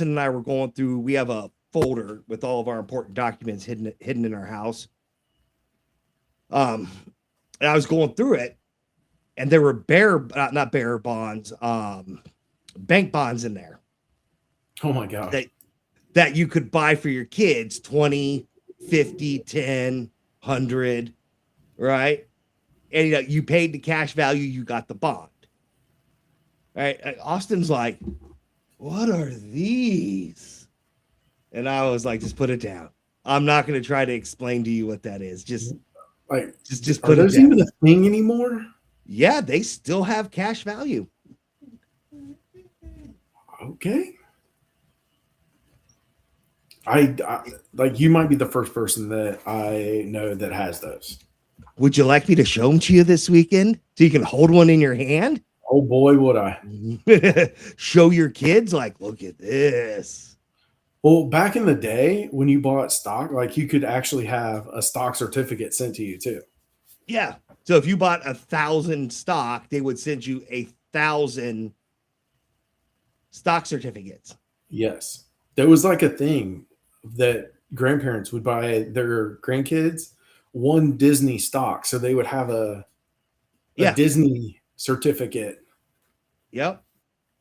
and I were going through, we have a folder with all of our important documents hidden in our house. And I was going through it, and there were not bearer bonds, bank bonds in there. Oh my gosh. That you could buy for your kids, 20, 50, 10, 100, right? And you paid the cash value, you got the bond. Right? Austin's like, what are these? And I was like, just put it down. I'm not going to try to explain to you what that is. Just put it down. Are those even a thing anymore? Yeah, they still have cash value. Okay. I like, you might be the first person that I know that has those. Would you like me to show them to you this weekend so you can hold one in your hand? Oh boy, would I. Show your kids, like, look at this. Well, back in the day when you bought stock, like, you could actually have a stock certificate sent to you too. Yeah. So if you bought 1,000 stock, they would send you 1,000 stock certificates. Yes. There was like a thing that grandparents would buy their grandkids one Disney stock. So they would have a Disney certificate. Yep.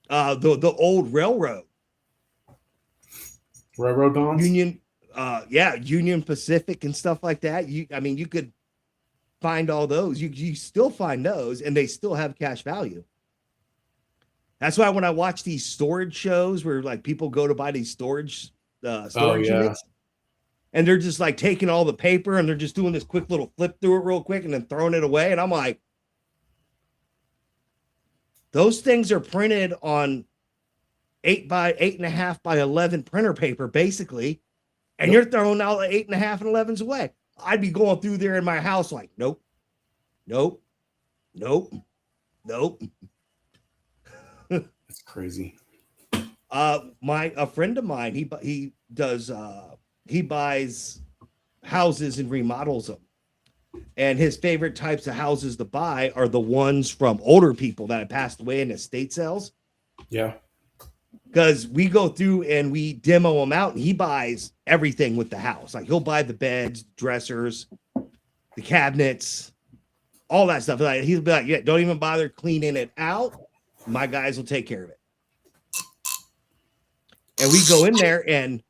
The old railroad bonds. Union Pacific and stuff like that. You could find all those. You still find those, and they still have cash value. That's why when I watch these storage shows where like people go to buy these storage units, and they're just like taking all the paper and they're just doing this quick little flip through it real quick and then throwing it away. And I'm like, those things are printed on 8 by 8.5 by 11 printer paper, basically. And you're throwing all the 8.5 and 11s away. I'd be going through there in my house like, nope. That's crazy. A friend of mine, he buys houses and remodels them. And his favorite types of houses to buy are the ones from older people that have passed away in estate sales. Yeah. Because we go through and we demo them out, and he buys everything with the house. Like, he'll buy the beds, dressers, the cabinets, all that stuff. Like, he'll be like, yeah, don't even bother cleaning it out. My guys will take care of it. And we go in there, and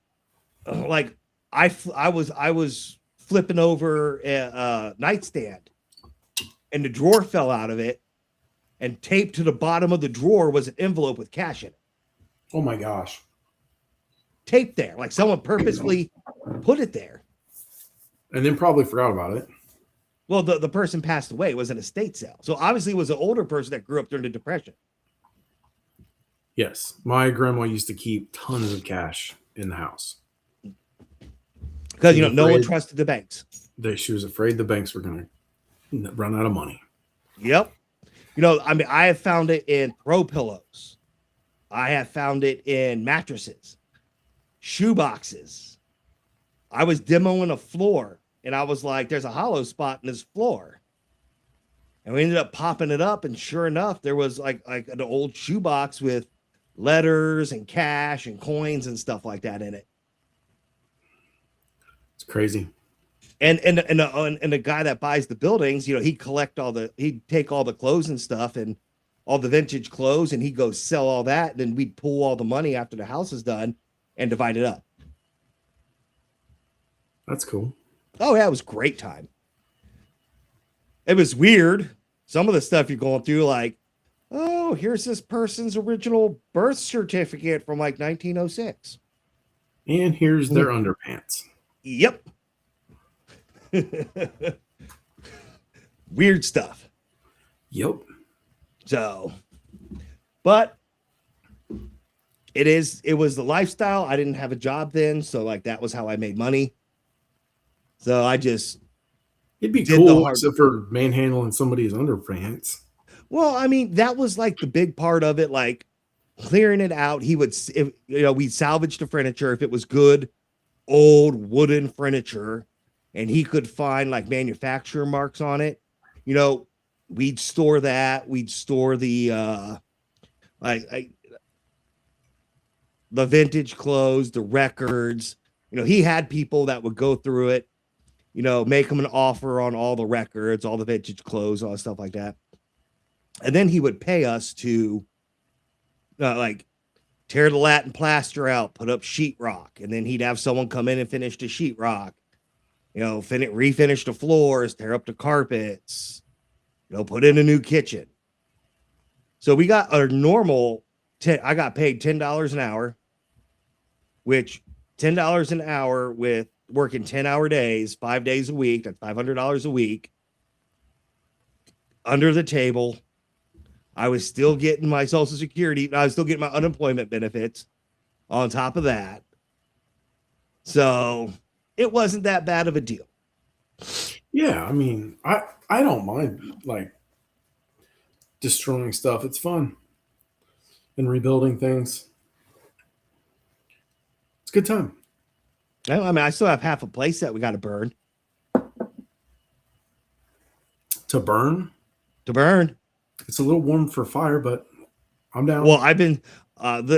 like, I was flipping over a nightstand, and the drawer fell out of it, and taped to the bottom of the drawer was an envelope with cash in it. Oh my gosh. Taped there. Like, someone purposely put it there. And then probably forgot about it. Well, the person passed away. It was an estate sale. So obviously it was an older person that grew up during the Depression. Yes. My grandma used to keep tons of cash in the house. Because, no one trusted the banks. She was afraid the banks were going to run out of money. Yep. I have found it in throw pillows. I have found it in mattresses, shoe boxes. I was demoing a floor, and I was like, there's a hollow spot in this floor. And we ended up popping it up, and sure enough, there was like an old shoebox with letters and cash and coins and stuff like that in it. It's crazy. And the guy that buys the buildings, he'd take all the clothes and stuff and all the vintage clothes, and he'd go sell all that. And then we'd pull all the money after the house is done and divide it up. That's cool. Oh yeah, it was a great time. It was weird. Some of the stuff you're going through, like, oh, here's this person's original birth certificate from like 1906. And here's their underpants. Yep. Weird stuff. Yep. So, but it was the lifestyle. I didn't have a job then, so like that was how I made money. So I just it'd be cool except for manhandling somebody's underpants. Well, that was like the big part of it, like clearing it out. We'd salvage the furniture if it was good old wooden furniture, and he could find like manufacturer marks on it. We'd store that. We'd store the the vintage clothes, the records, he had people that would go through it, make him an offer on all the records, all the vintage clothes, all that stuff like that. And then he would pay us to like tear the Latin plaster out, put up sheetrock, and then he'd have someone come in and finish the sheetrock, refinish the floors, tear up the carpets, put in a new kitchen. So we got a normal, I got paid $10 an hour, which $10 an hour with working 10-hour days, 5 days a week, that's $500 a week. Under the table, I was still getting my Social Security. I was still getting my unemployment benefits on top of that. So it wasn't that bad of a deal. Yeah, I mean, I don't mind like destroying stuff. It's fun. And rebuilding things. It's a good time. I mean, I still have half a place that we got to burn. To burn? To burn. It's a little warm for fire, but I'm down. Well, I've been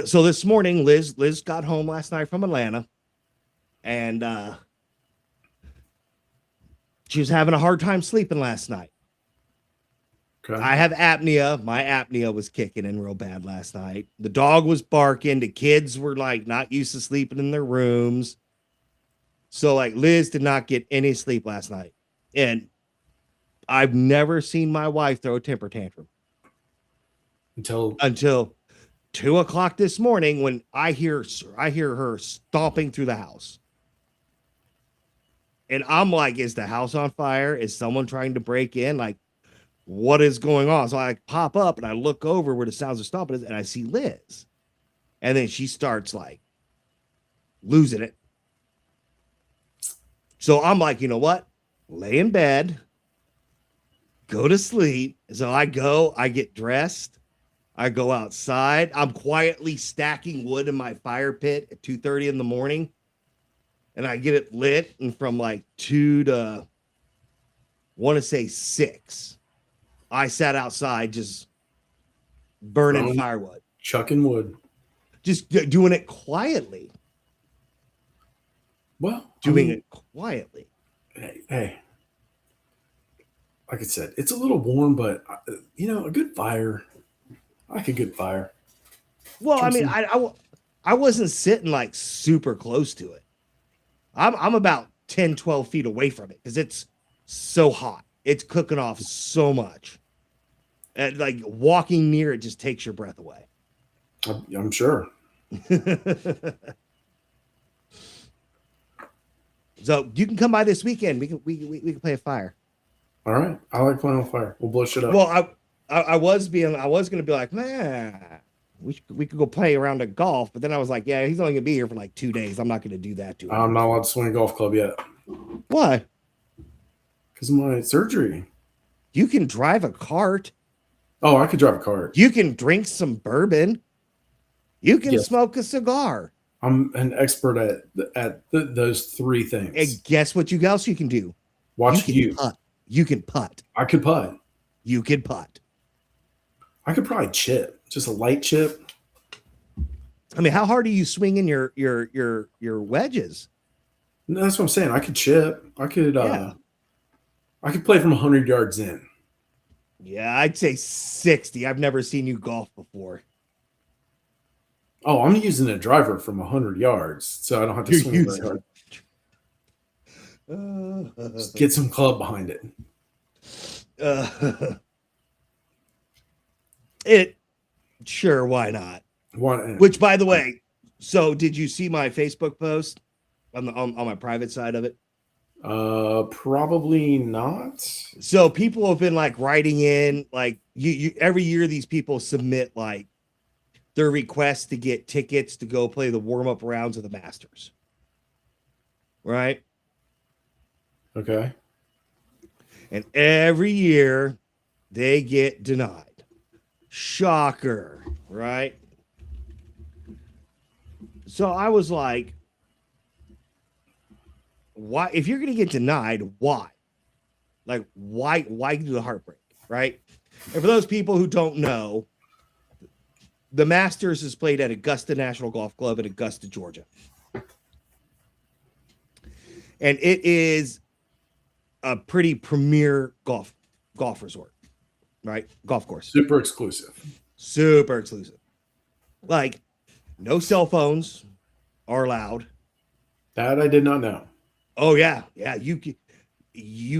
so this morning, Liz got home last night from Atlanta, and she was having a hard time sleeping last night. Okay. I have apnea. My apnea was kicking in real bad last night. The dog was barking. The kids were like not used to sleeping in their rooms. So like Liz did not get any sleep last night. And I've never seen my wife throw a temper tantrum until 2:00 this morning when I hear her stomping through the house. And I'm like, is the house on fire? Is someone trying to break in? Like, what is going on? So I pop up and I look over where the sounds are stopping and I see Liz. And then she starts like losing it. So I'm like, you know what? Lay in bed, go to sleep. So I get dressed. I go outside. I'm quietly stacking wood in my fire pit at 2:30 in the morning. And I get it lit. And from like 2 to, want to say 6, I sat outside just burning firewood. Chucking wood. Just doing it quietly. Well, doing it quietly. Hey, like I said, it's a little warm, but a good fire. I like a good fire. Well, I mean, I wasn't sitting like super close to it. I'm about 10, 12 feet away from it because it's so hot. It's cooking off so much. And like walking near it just takes your breath away. I'm sure. So you can come by this weekend. We can play a fire. All right. I like playing on fire. We'll blow shit up. Well, I was going to be like, man, we could go play around a golf. But then I was like, yeah, he's only going to be here for like 2 days. I'm not going to do that to him. I'm not allowed to swing a golf club yet. Why? Because of my surgery. You can drive a cart. Oh, I could drive a cart. You can drink some bourbon. You can smoke a cigar. I'm an expert at those 3 things. And guess what else you can do? Watch you. Putt. You can putt. I could putt. You can putt. I could probably chip. Just a light chip. I mean, how hard are you swinging your wedges? No, that's what I'm saying. I could chip. I could play from 100 yards in. Yeah, I'd say 60. I've never seen you golf before. Oh, I'm using a driver from 100 yards, so I don't have to swing very hard. Just get some club behind it. Sure, why not? Why, which, by the way, so did you see my Facebook post on my private side of it? Probably not. So people have been like writing in, like you every year these people submit like their request to get tickets to go play the warm-up rounds of the Masters. Right? Okay. And every year they get denied. Shocker, right? So I was like, why, if you're going to get denied, why? Like, why do the heartbreak, right? And for those people who don't know, the Masters is played at Augusta National Golf Club in Augusta, Georgia. and it is a pretty premier golf resort, right? Golf course. Super exclusive. Super exclusive. Like, no cell phones are allowed. That I did not know. Oh yeah, yeah. You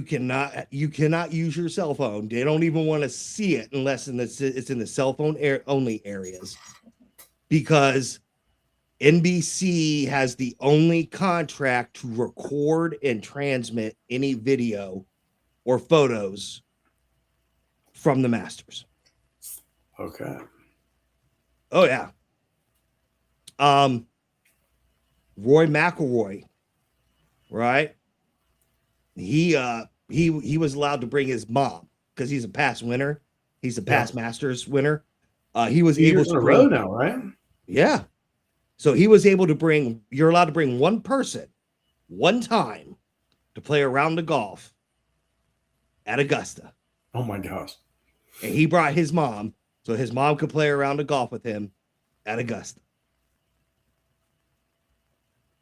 cannot use your cell phone. They don't even want to see it unless it's in the cell phone only areas, because NBC has the only contract to record and transmit any video or photos from the Masters. Okay. Oh yeah. Roy McIlroy, right? He was allowed to bring his mom because he's a past winner. He's a past Masters winner. He was able to bring, row now, right? Yeah. So he was able to bring, you're allowed to bring one person, one time, to play a round of golf at Augusta. Oh my gosh. And he brought his mom, so his mom could play a round of golf with him at Augusta.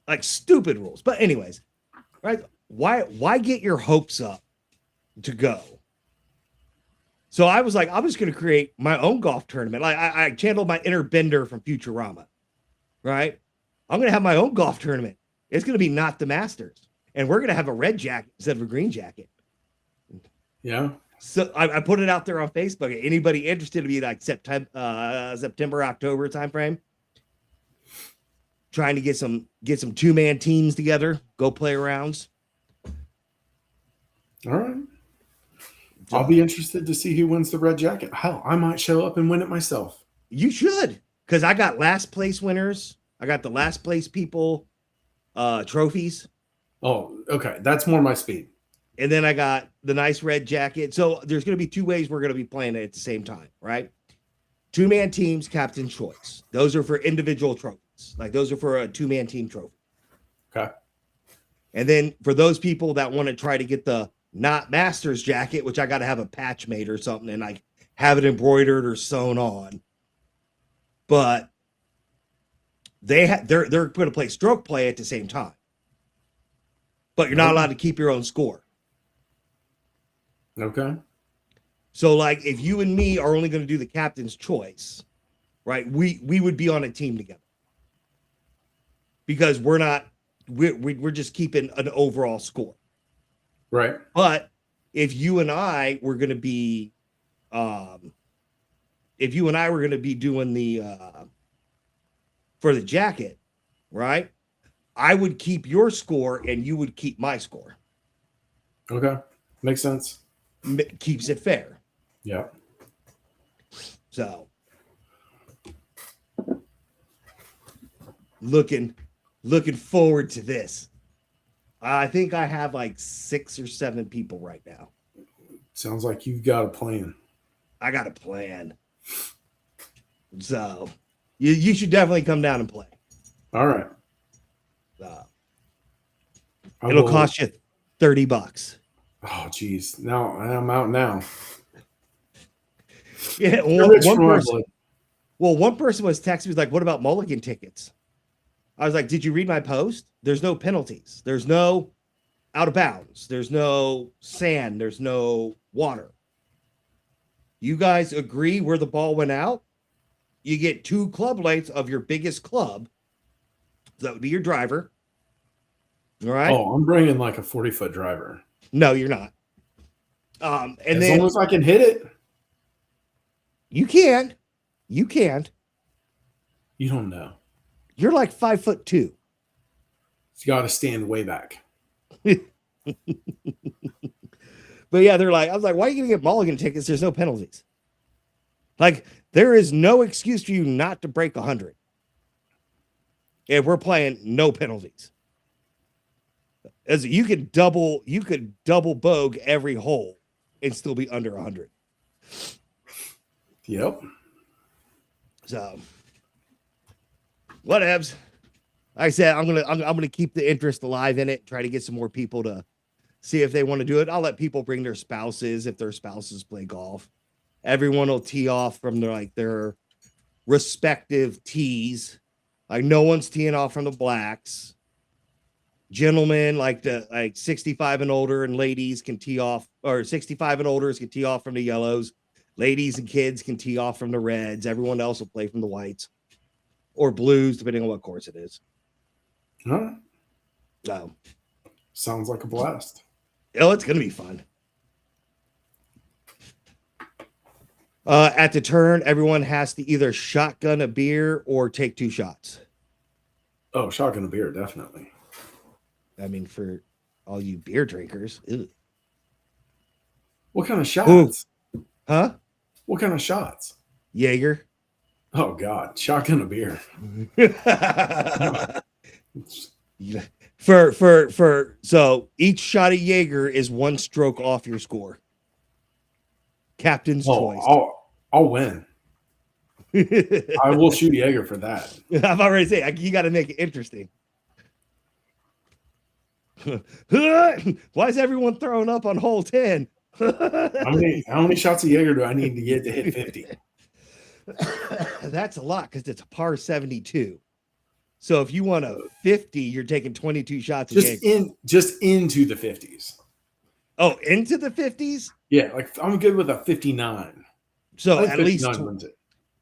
Like, stupid rules. But anyways, right? Why get your hopes up to go? So I was like, I'm just going to create my own golf tournament. Like, I channeled my inner Bender from Futurama, right? I'm going to have my own golf tournament. It's going to be not the Masters. And we're going to have a red jacket instead of a green jacket. Yeah. So I put it out there on Facebook. Anybody interested to be like September, October timeframe? Trying to get some 2-man teams together, go play rounds. All right. I'll be interested to see who wins the red jacket. Hell, I might show up and win it myself. You should, because I got last place winners. I got the last place people trophies. Oh, okay. That's more my speed. And then I got the nice red jacket. So there's going to be 2 ways we're going to be playing it at the same time, right? 2-man teams, captain choice. Those are for individual trophies. Like, those are for a 2-man team trophy. Okay. And then for those people that want to try to get the not Masters jacket, which I got to have a patch made or something, and I have it embroidered or sewn on. But they're going to play stroke play at the same time. But you're not allowed to keep your own score. Okay. So, like, if you and me are only going to do the captain's choice, right? We would be on a team together, because we're just keeping an overall score. Right. But if you and I were going to be, doing the, for the jacket, right? I would keep your score and you would keep my score. Okay. Makes sense. Keeps it fair. Yeah. So, looking forward to this. I think I have like 6 or 7 people right now. Sounds like you've got a plan. I got a plan. So, you should definitely come down and play. All right. It'll cost you $30. Oh, geez. Now I'm out now. Yeah. One person was texting me, like, what about mulligan tickets? I was like, did you read my post? There's no penalties. There's no out of bounds. There's no sand. There's no water. You guys agree where the ball went out? You get 2 club lengths of your biggest club. That would be your driver. All right. Oh, I'm bringing like a 40-foot driver. No, you're not. And as then long as I can hit it. You can. You can't. You don't know. You're like 5'2". You got to stand way back. But yeah, they're like, I was like, why are you going to get mulligan tickets? There's no penalties. Like, there is no excuse for you not to break 100. If we're playing no penalties. As you could double bogue every hole and still be under 100. Yep. So, whatevs. Like I said, I'm gonna keep the interest alive in it. Try to get some more people to see if they want to do it. I'll let people bring their spouses if their spouses play golf. Everyone will tee off from their respective tees. Like, no one's teeing off from the blacks. Gentlemen, like 65 and older, and ladies can tee off, or 65 and older can tee off from the yellows. Ladies and kids can tee off from the reds. Everyone else will play from the whites or blues, depending on what course it is. Huh? So, Sounds like a blast. oh, it's gonna be fun. At the turn, everyone has to either shotgun a beer or take 2 shots. Oh, shotgun a beer, definitely. I mean, for all you beer drinkers. Ew. What kind of shots? Huh? What kind of shots? Jaeger. Oh God, shotgun a beer. So each shot of Jaeger is 1 stroke off your score. Captain's choice. I'll win. I will shoot Jaeger for that. I've already said you got to make it interesting. Why is everyone throwing up on hole 10? How many shots of Jaeger do I need to get to hit 50? That's a lot because it's a par 72. So if you want a 50, you're taking 22 shots of Jaeger. Just into the 50s. Oh, into the 50s? Yeah, like I'm good with a 59. So at least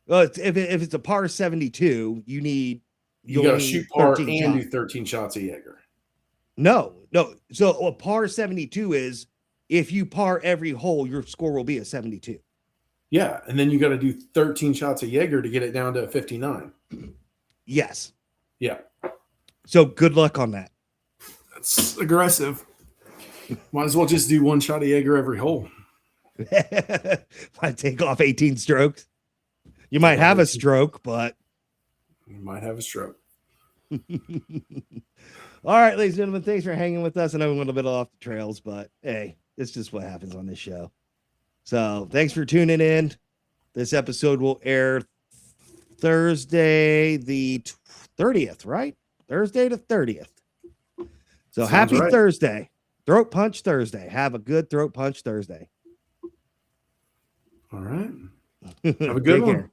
if it's a par 72, you got to shoot par and do 13 shots of Jaeger. No. So a par 72 is if you par every hole, your score will be a 72. Yeah, and then you got to do 13 shots of Jaeger to get it down to a 59. Yes. Yeah. So good luck on that. That's aggressive. Might as well just do 1 shot of Jaeger every hole. Might take off 18 strokes. You might have a stroke, but you might have a stroke. All right, ladies and gentlemen, thanks for hanging with us. I know we went a bit off the trails, but hey, it's just what happens on this show. So thanks for tuning in. This episode will air Thursday the 30th, right? Thursday the 30th. So sounds happy right. Thursday. Throat Punch Thursday. Have a good Throat Punch Thursday. All right. Have a good one. Care.